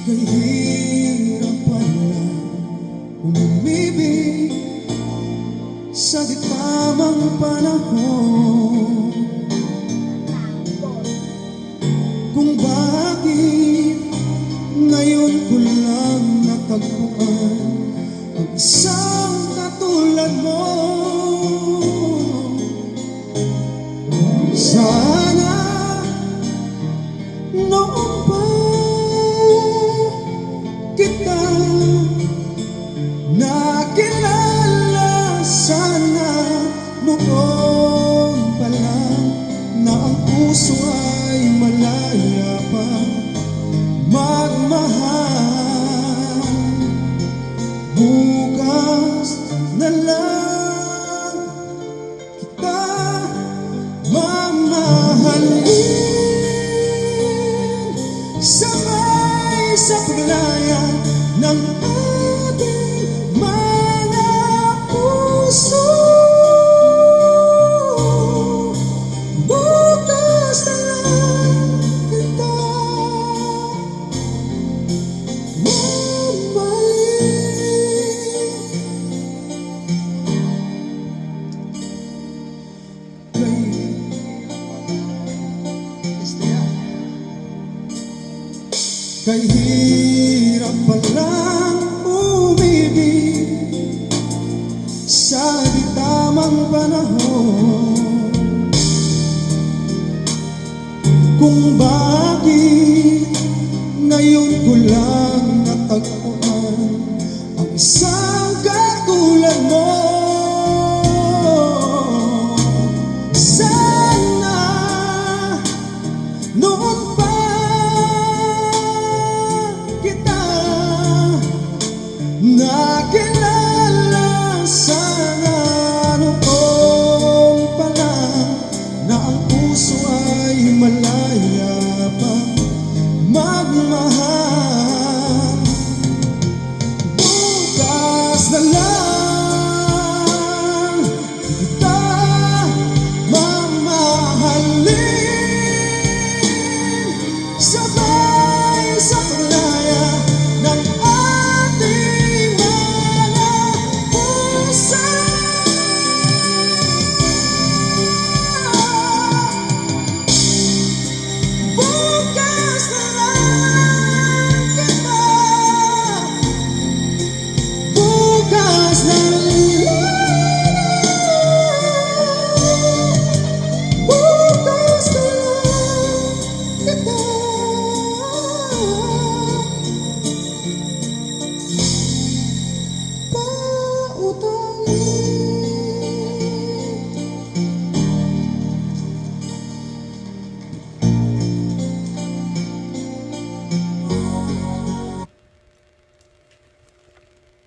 Kay hirap pala umibig sa di tamang panahon. Kung bakit ngayon ko lang natagpuan ang isang katulad mo. Sana noon pa kita nakilala, sana noon pa lang na ang puso ay malaya pa magmahal. Bukas na lang kita mamahalin, sabay sa paglaya ng ating mga puso. Bukas na lang kita kay hirap palang umibig sa di tamang panahon. Kung bakit ngayon ko lang natagpuan ang isang katulad mo. Sana noon pa nakilala, sana noon pa lang na ang puso ay malaya pa magmahal.